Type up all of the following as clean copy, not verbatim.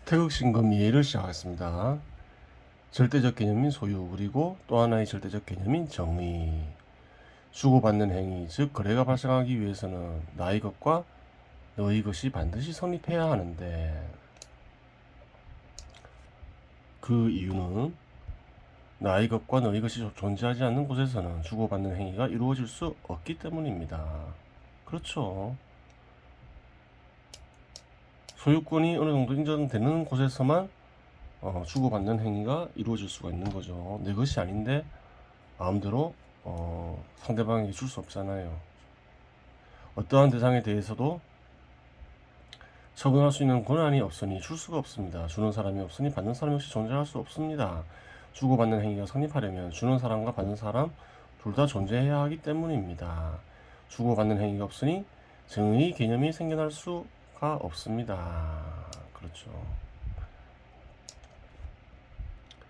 태극신금 이해를 시작하겠습니다. 절대적 개념인 소유, 그리고 또 하나의 절대적 개념인 정의. 주고받는 행위, 즉 거래가 발생하기 위해서는 나의 것과 너의 것이 반드시 성립해야 하는데, 그 이유는 나의 것과 너의 것이 존재하지 않는 곳에서는 주고받는 행위가 이루어질 수 없기 때문입니다. 그렇죠. 소유권이 어느 정도 인정되는 곳에서만 주고받는 행위가 이루어질 수가 있는 거죠. 내 것이 아닌데 마음대로 상대방에게 줄 수 없잖아요. 어떠한 대상에 대해서도 처분할 수 있는 권한이 없으니 줄 수가 없습니다. 주는 사람이 없으니 받는 사람 역시 존재할 수 없습니다. 주고받는 행위가 성립하려면 주는 사람과 받는 사람 둘 다 존재해야 하기 때문입니다. 주고받는 행위가 없으니 정의 개념이 생겨날 수가 없습니다. 그렇죠.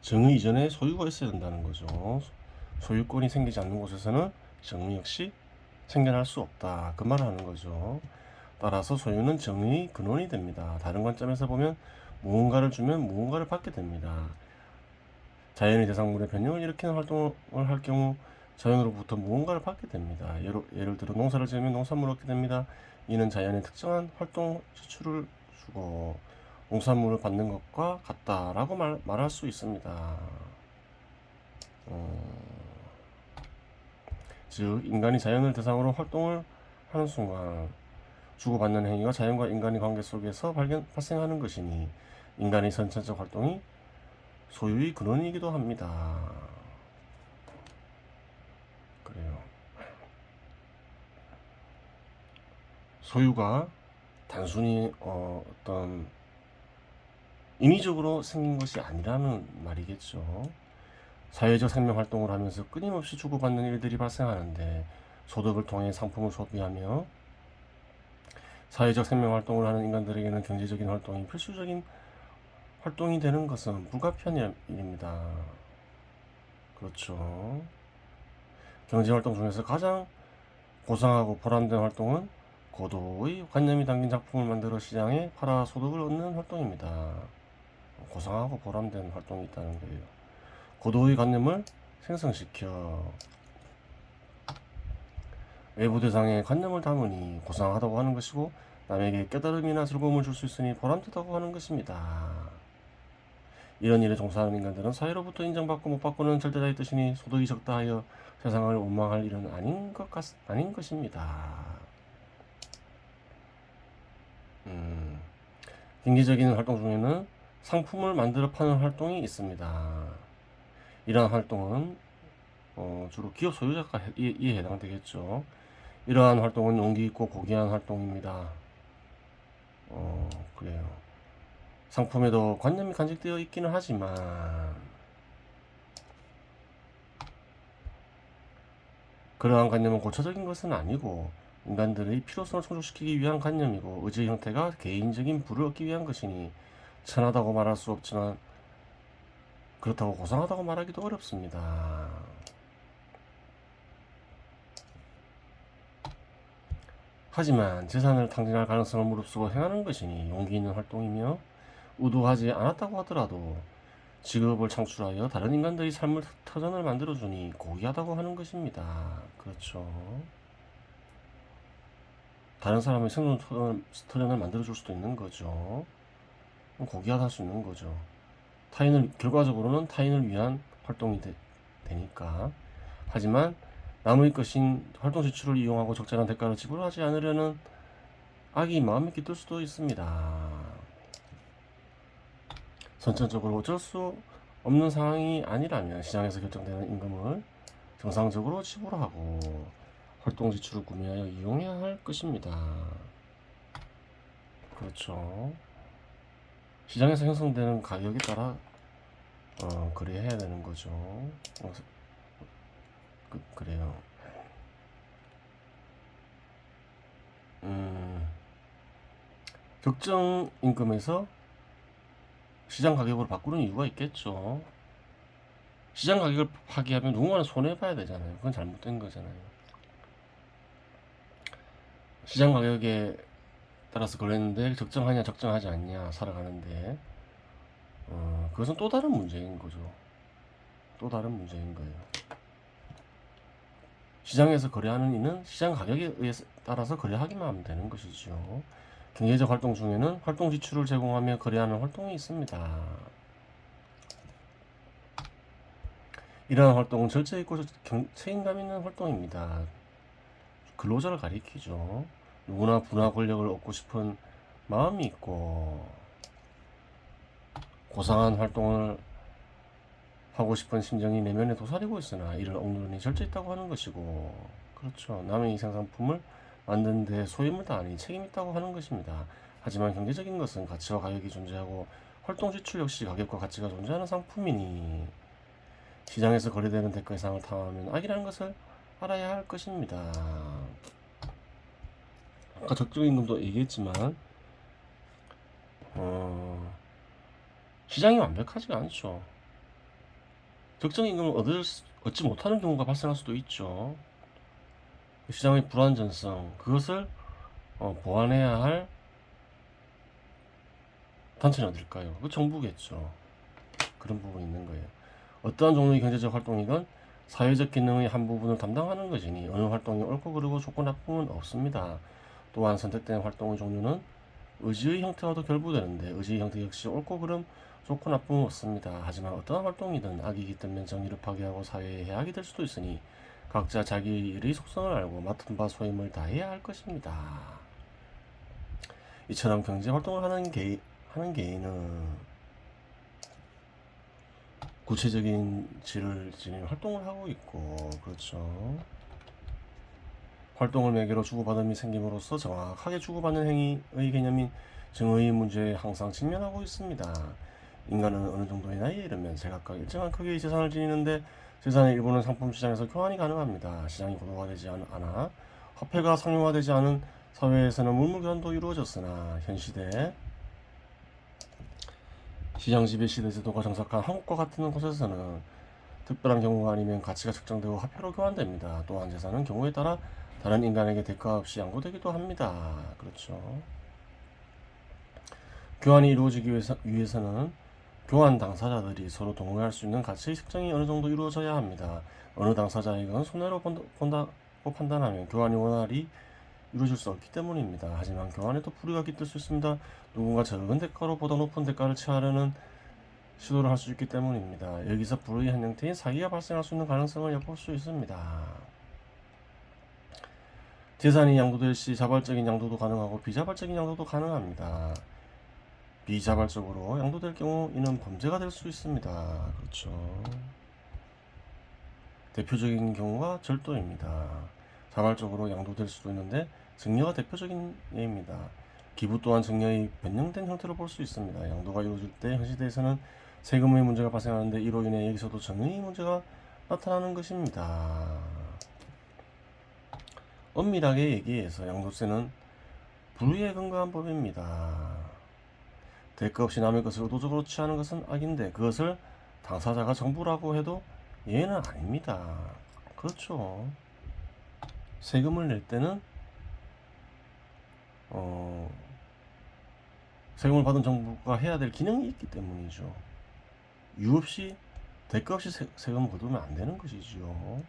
정의 이전에 소유가 있어야 된다는 거죠. 소유권이 생기지 않는 곳에서는 정의 역시 생겨날 수 없다. 그 말을 하는 거죠. 따라서 소유는 정의의 근원이 됩니다. 다른 관점에서 보면 무언가를 주면 무언가를 받게 됩니다. 자연의 대상물의 변형을 일으키는 활동을 할 경우 자연으로부터 무언가를 받게 됩니다. 예를 들어 농사를 지으면 농산물을 얻게 됩니다. 이는 자연의 특정한 활동 지출을 주고 농산물을 받는 것과 같다라고 말할 수 있습니다. 즉 인간이 자연을 대상으로 활동을 하는 순간 주고받는 행위가 자연과 인간의 관계 속에서 발생하는 것이니 인간의 선천적 활동이 소유의 근원이기도 합니다. 그래요. 소유가 단순히 어떤 인위적으로 생긴 것이 아니라는 말이겠죠. 사회적 생명 활동을 하면서 끊임없이 주고받는 일들이 발생하는데 소득을 통해 상품을 소비하며 사회적 생명 활동을 하는 인간들에게는 경제적인 활동이 필수적인 활동이 되는 것은 불가피한 일입니다. 그렇죠. 경제활동 중에서 가장 고상하고 보람된 활동은 고도의 관념이 담긴 작품을 만들어 시장에 팔아 소득을 얻는 활동입니다. 고상하고 보람된 활동이 있다는 거예요. 고도의 관념을 생성시켜 외부 대상에 관념을 담으니 고상하다고 하는 것이고 남에게 깨달음이나 즐거움을 줄 수 있으니 보람되다고 하는 것입니다. 이런 일에 종사하는 인간들은 사회로부터 인정받고 못 받고는 절대자의 뜻이니 소득이 적다 하여 세상을 원망할 일은 아닌 것입니다. 경제적인 활동 중에는 상품을 만들어 파는 활동이 있습니다. 이러한 활동은 주로 기업 소유자가 이에 해당되겠죠. 이러한 활동은 용기 있고 고귀한 활동입니다. 그래요. 상품에도 관념이 간직되어 있기는 하지만 그러한 관념은 고차적인 것은 아니고 인간들의 필요성을 충족시키기 위한 관념이고 의지의 형태가 개인적인 부를 얻기 위한 것이니 천하다고 말할 수 없지만 그렇다고 고상하다고 말하기도 어렵습니다. 하지만 재산을 탕진할 가능성을 무릅쓰고 행하는 것이니 용기 있는 활동이며 의도하지 않았다고 하더라도 직업을 창출하여 다른 인간들의 삶의 터전을 만들어주니 고귀하다고 하는 것입니다. 그렇죠. 다른 사람의 생존 터전을 만들어줄 수도 있는 거죠. 고귀하다 할 수 있는 거죠. 결과적으로는 타인을 위한 활동이 되니까. 하지만 남의 것인 활동 지출을 이용하고 적절한 대가를 지불하지 않으려는 악이 마음에 깃들 수도 있습니다. 선천적으로 어쩔 수 없는 상황이 아니라면 시장에서 결정되는 임금을 정상적으로 지불하고 활동 지출을 구매하여 이용해야 할 것입니다. 그렇죠. 시장에서 형성되는 가격에 따라 그래야 해야 되는 거죠. 그래요. 적정 임금에서 시장 가격으로 바꾸는 이유가 있겠죠. 시장 가격을 파기하면 누군가는 손해봐야 되잖아요. 그건 잘못된 거잖아요. 시장 가격에 따라서 그랬는데 적정하냐 적정하지 않냐 살아가는데 그것은 또 다른 문제인 거죠. 또 다른 문제인 거예요. 시장에서 거래하는 이는 시장 가격에 의해서 따라서 거래하기만 하면 되는 것이죠. 경제적 활동 중에는 활동 지출을 제공하며 거래하는 활동이 있습니다. 이러한 활동은 절제 있고 책임감 있는 활동입니다. 근로자를 가리키죠. 누구나 분화 권력을 얻고 싶은 마음이 있고 고상한 활동을 하고 싶은 심정이 내면에 도사리고 있으나 이를 억누르니 절제있다고 하는 것이고, 그렇죠. 남의 생산품을 만드는 데 소임을 다하니 책임있다고 하는 것입니다. 하지만 경제적인 것은 가치와 가격이 존재하고 활동 지출 역시 가격과 가치가 존재하는 상품이니 시장에서 거래되는 대가 이상을 탐하면 악이라는 것을 알아야 할 것입니다. 아까 적정임금도 얘기했지만 시장이 완벽하지가 않죠. 적정임금을 얻지 못하는 경우가 발생할 수도 있죠. 시장의 불안전성, 그것을 보완해야 할 단체는 어딜까요? 그 정부겠죠. 그런 부분이 있는 거예요. 어떠한 종류의 경제적 활동이건 사회적 기능의 한 부분을 담당하는 것이니 어느 활동이 옳고 그르고 좋고 나쁨은 없습니다. 또한 선택된 활동의 종류는 의지의 형태와도 결부되는데 의지의 형태 역시 옳고 그름 좋고 나쁨은 없습니다. 하지만 어떠한 활동이든 악이기 때문에 정의를 파괴하고 사회에 해악이 될 수도 있으니 각자 자기 일의 속성을 알고 맡은 바 소임을 다해야 할 것입니다. 이처럼 경제 활동을 하는 개인은 구체적인 질을 지닌 활동을 하고 있고, 그렇죠. 활동을 매개로 주고받음이 생김으로써 정확하게 주고받는 행위의 개념인 정의 문제에 항상 직면하고 있습니다. 인간은 어느 정도의 나이에 이르면 제각각 일정한 크기의 재산을 지니는데 재산의 일부는 상품 시장에서 교환이 가능합니다. 시장이 고도화되지 않아 화폐가 상용화되지 않은 사회에서는 물물교환도 이루어졌으나 현 시대 시장 지배 시대 제도가 정착한 한국과 같은 곳에서는 특별한 경우가 아니면 가치가 측정되고 화폐로 교환됩니다. 또한 재산은 경우에 따라 다른 인간에게 대가 없이 양도되기도 합니다. 그렇죠. 교환이 이루어지기 위해서는 교환 당사자들이 서로 동의할 수 있는 가치의 측정이 어느 정도 이루어져야 합니다. 어느 당사자에게는 손해로 본다고 판단하면 교환이 원활히 이루어질 수 없기 때문입니다. 하지만 교환에도 불이가 깃들 수 있습니다. 누군가 적은 대가로 보다 높은 대가를 취하려는 시도를 할 수 있기 때문입니다. 여기서 불의 한 형태인 사기가 발생할 수 있는 가능성을 엿볼 수 있습니다. 재산이 양도될 시 자발적인 양도도 가능하고 비자발적인 양도도 가능합니다. 비자발적으로 양도될 경우 이는 범죄가 될 수 있습니다. 그렇죠. 대표적인 경우가 절도입니다. 자발적으로 양도될 수도 있는데 증여가 대표적인 예입니다. 기부 또한 증여의 변형된 형태로 볼 수 있습니다. 양도가 이루어질 때 현 시대에서는 세금의 문제가 발생하는데 이로 인해 여기서도 정의의 문제가 나타나는 것입니다. 엄밀하게 얘기해서 양도세는 불의에 근거한 법입니다. 대가 없이 남의 것을 의도적으로 취하는 것은 악인데 그것을 당사자가 정부라고 해도 예는 아닙니다. 그렇죠. 세금을 낼 때는 세금을 받은 정부가 해야 될 기능이 있기 때문이죠. 이유 없이 대가 없이 세금을 거두면 안 되는 것이죠.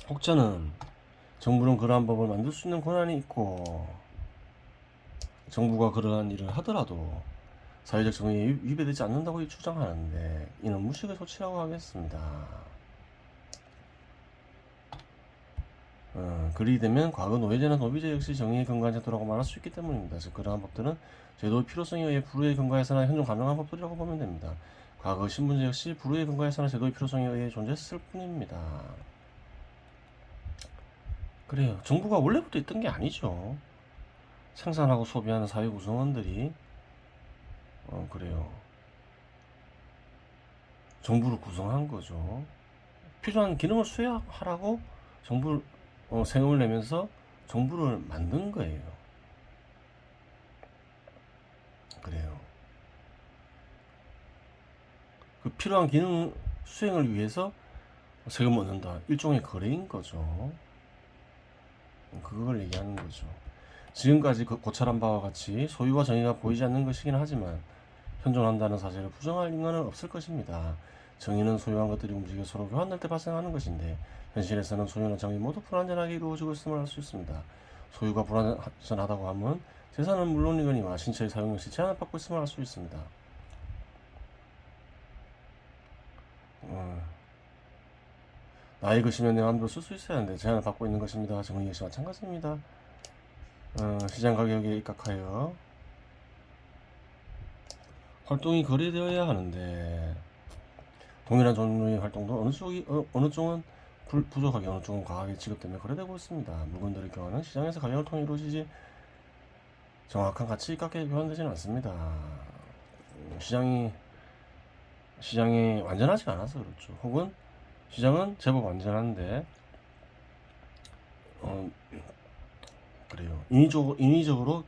혹자는 정부는 그러한 법을 만들 수 있는 권한이 있고 정부가 그러한 일을 하더라도 사회적 정의에 위배되지 않는다고 주장하는데 이는 무식의 소치라고 하겠습니다. 그리 되면 과거 노예제나 노비제 역시 정의에 근거한 제도라고 말할 수 있기 때문입니다. 즉 그러한 법들은 제도의 필요성에 의해 불의에 근거해서나 현존 가능한 법들이라고 보면 됩니다. 과거 신분제 역시 불의에 근거해서나 제도의 필요성에 의해 존재했을 뿐입니다. 그래요. 정부가 원래부터 있던 게 아니죠. 생산하고 소비하는 사회 구성원들이 그래요. 정부를 구성한 거죠. 필요한 기능을 수행하라고 정부를 세금을 내면서 정부를 만든 거예요. 그래요. 그 필요한 기능 수행을 위해서 세금을 얻는다. 일종의 거래인 거죠. 그걸 얘기하는 거죠. 지금까지 고찰한 바와 같이 소유와 정의가 보이지 않는 것이긴 하지만 현존한다는 사실을 부정할 인간은 없을 것입니다. 정의는 소유한 것들이 움직여 서로 교환될 때 발생하는 것인데 현실에서는 소유나 정의 모두 불완전하게 이루어지고 있음을 알 수 있습니다. 소유가 불완전하다고 하면 재산은 물론이거니와 신체의 사용 역시 제한을 받고 있음을 알 수 있습니다. 나의 것이면 내 마음대로 쓸 수 있어야 하는데 제한을 받고 있는 것입니다. 정의 역시 마찬가지입니다. 시장 가격에 입각하여 활동이 거래되어야 하는데 동일한 종류의 활동도 어느 쪽은 부족하게 어느 쪽은 과하게 지급되며 거래되고 있습니다. 물건들의 교환은 시장에서 가격을 통해 이루어지지 정확한 가치 값에 교환되지는 않습니다. 시장이 완전하지 않아서 그렇죠. 혹은 시장은 제법 완전한데 그래요. 인위적으로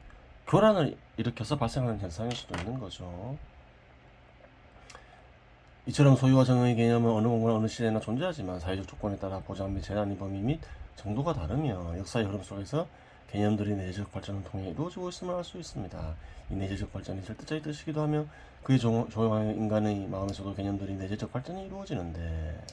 교란을 일으켜서 발생하는 현상일 수도 있는 거죠. 이처럼 소유와 정의의 개념은 어느 공간나 어느 시대나 존재하지만 사회적 조건에 따라 보장 및 제한의 범위 및 정도가 다르며 역사의 흐름 속에서 개념들이 내재적 발전을 통해 이루어지고 있음을 알 수 있습니다. 이 내재적 발전이 절대적인 뜻이기도 하며 그에 조용한 인간의 마음에서도 개념들이 내재적 발전이 이루어지는데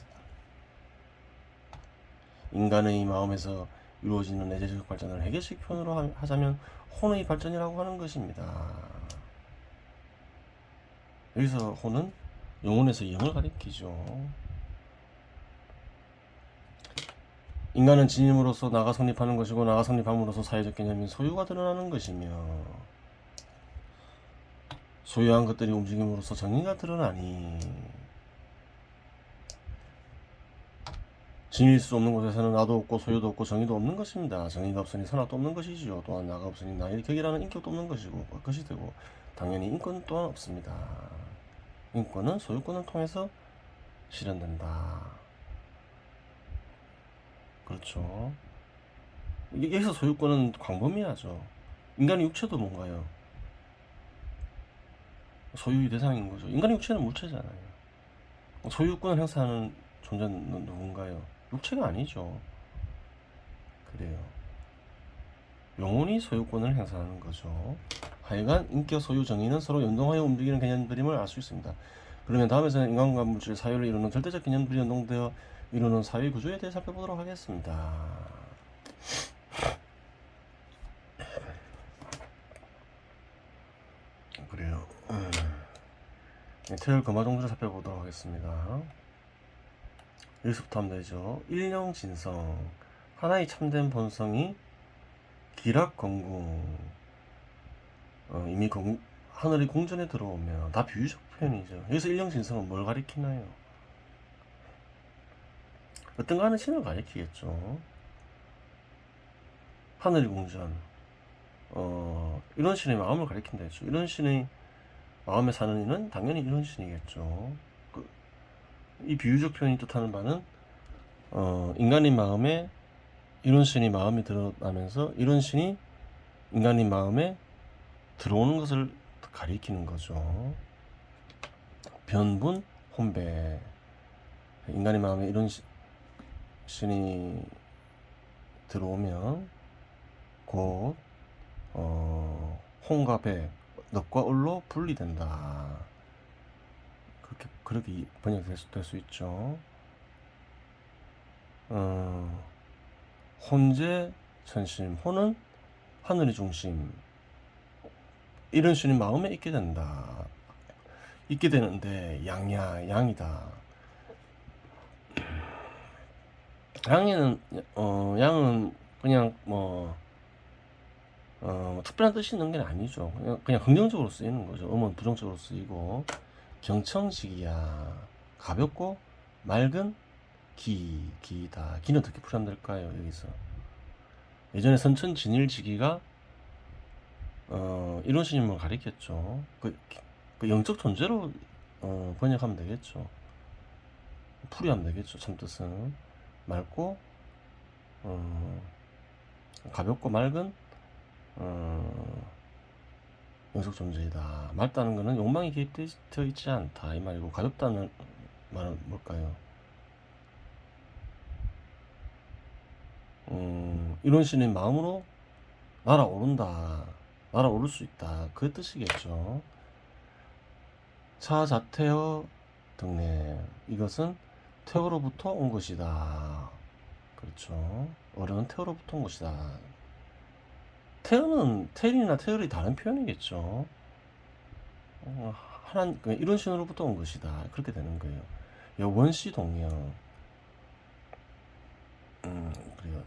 인간의 마음에서 이루어지는 내재적 발전을 해결식 표현으로 하자면 혼의 발전이라고 하는 것입니다. 여기서 혼은 영혼에서 영을 가리키죠. 인간은 진임으로써 나가 성립하는 것이고 나가 성립함으로써 사회적 개념인 소유가 드러나는 것이며 소유한 것들이 움직임으로써 정의가 드러나니 진일 수 없는 곳에서는 나도 없고 소유도 없고 정의도 없는 것입니다. 정의가 없으니 선악도 없는 것이지요. 또한 나가 없으니 나의 격이라는 인격도 없는 것이 되고 당연히 인권 또한 없습니다. 인권은 소유권을 통해서 실현된다. 그렇죠. 여기서 소유권은 광범위하죠. 인간의 육체도 뭔가요? 소유의 대상인 거죠. 인간의 육체는 물체잖아요. 소유권을 행사하는 존재는 누군가요? 육체가 아니죠. 그래요. 영혼이 소유권을 행사하는 거죠. 하여간 인격, 소유, 정의는 서로 연동하여 움직이는 개념들임을 알 수 있습니다. 그러면 다음에서는 인간과 물질, 사유를 이루는 절대적 개념들이 연동되어 이루는 사회 구조에 대해 살펴보도록 하겠습니다. 그래요. 태열 금화종주를 살펴보도록 하겠습니다. 여기서부터 하면 되죠. 일령진성, 하나의 참된 본성이 기락건궁, 이미 하늘이 궁전에 들어오면 다 비유적 표현이죠. 여기서 일령진성은 뭘 가리키나요? 어떤가 하는 신을 가리키겠죠. 하늘이 궁전, 이런 신의 마음을 가리킨다 했죠. 이런 신의 마음에 사는 이는 당연히 이런 신이겠죠. 이 비유적 표현이 뜻하는 바는 인간의 마음에 이런 신이 마음이 드러나면서 이런 신이 인간의 마음에 들어오는 것을 가리키는 거죠. 변분, 혼배. 인간의 마음에 이런 신이 들어오면 곧 혼과 배, 넛과 을로 분리된다. 그렇게 번역될 수 있죠. 혼재 천심, 혼은 하늘의 중심, 이런 신이 마음에 있게 된다. 있게 되는데 양이다. 양은 그냥 특별한 뜻이 있는 게 아니죠. 그냥 긍정적으로 쓰이는 거죠. 음은 부정적으로 쓰이고 경청직이야. 가볍고 맑은 기다. 기는 어떻게 풀이하면 될까요? 여기서 예전에 선천진일지기가 이런 신임을 가리켰죠. 그 영적 존재로 번역하면 되겠죠. 풀이하면 되겠죠. 참 뜻은 맑고 가볍고 맑은 영적 존재이다. 맑다는 것은 욕망이 개입되어 있지 않다 이 말이고, 가볍다는 말은 뭘까요? 이런 신의 마음으로 날아오른다, 날아오를 수 있다, 그 뜻이겠죠. 차자태어 등내, 이것은 태어로부터 온 것이다. 그렇죠. 어른은 태어로부터 온 것이다. 태어는 태일이나 태열이 다른 표현이겠죠. 하나 이런 신으로부터 온 것이다. 그렇게 되는 거예요. 원시 동명. 그래요.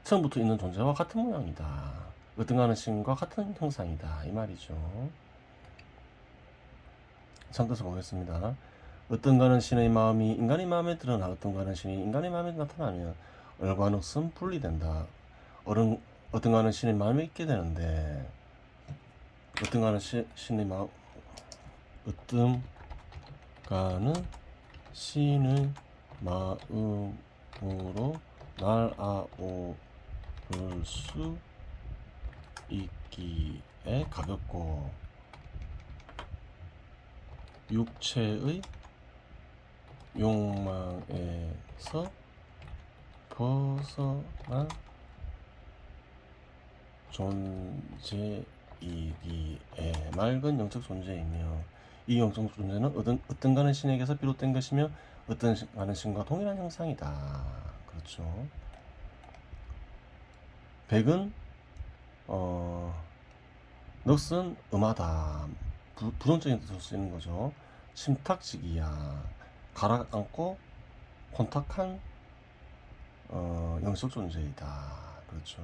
처음부터 있는 존재와 같은 모양이다. 어떤가는 신과 같은 형상이다. 이 말이죠. 참고해서 보겠습니다. 어떤가는 신의 마음이 인간의 마음에 드러나 어떤가는 신이 인간의 마음에 나타나면 얼과 넋은 분리된다. 어떤가는 신의 마음에 있게 되는데 어떤가는 신의 마음 어떤가는 신의 마음으로 날아오를 수 있기에 가볍고 육체의 욕망에서 벗어난 존재이기에 맑은 영적 존재이며 이 영적 존재는 어떤가는 신에게서 비롯된 것이며 어떤가는 신과 동일한 형상이다. 그렇죠. 백은 넋은 음하다. 부정적인 뜻으로 쓰이는 거죠. 심탁지기야, 가라앉고 혼탁한 영적 존재이다. 그렇죠.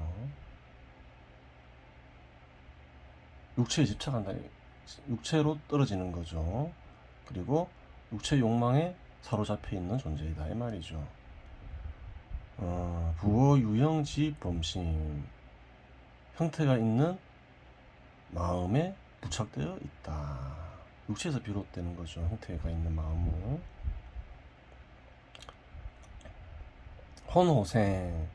육체에 집착한다. 육체로 떨어지는 거죠. 그리고 육체 욕망에 사로잡혀 있는 존재이다. 이 말이죠. 부어 유형지 범심, 형태가 있는 마음에 부착되어 있다. 육체에서 비롯되는 거죠. 형태가 있는 마음은. 혼호생,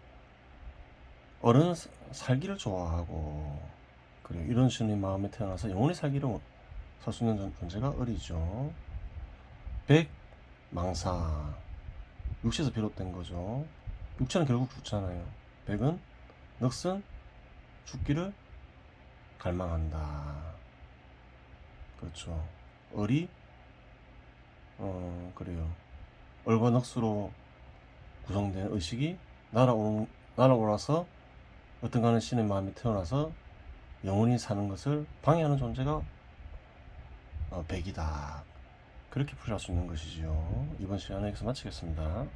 어른 살기를 좋아하고, 그리고 이런 신의 마음에 태어나서 영원히 살기를 살 수 있는 존재가 어리죠. 백망사, 육체에서 비롯된 거죠. 육체는 결국 죽잖아요. 백은 넋은 죽기를 갈망한다. 그렇죠. 을이 그래요. 을과 넋으로 구성된 의식이 날아올라서 어떤가는 신의 마음이 태어나서 영원히 사는 것을 방해하는 존재가 백이다. 그렇게 풀이할 수 있는 것이죠. 이번 시간에 여기서 마치겠습니다.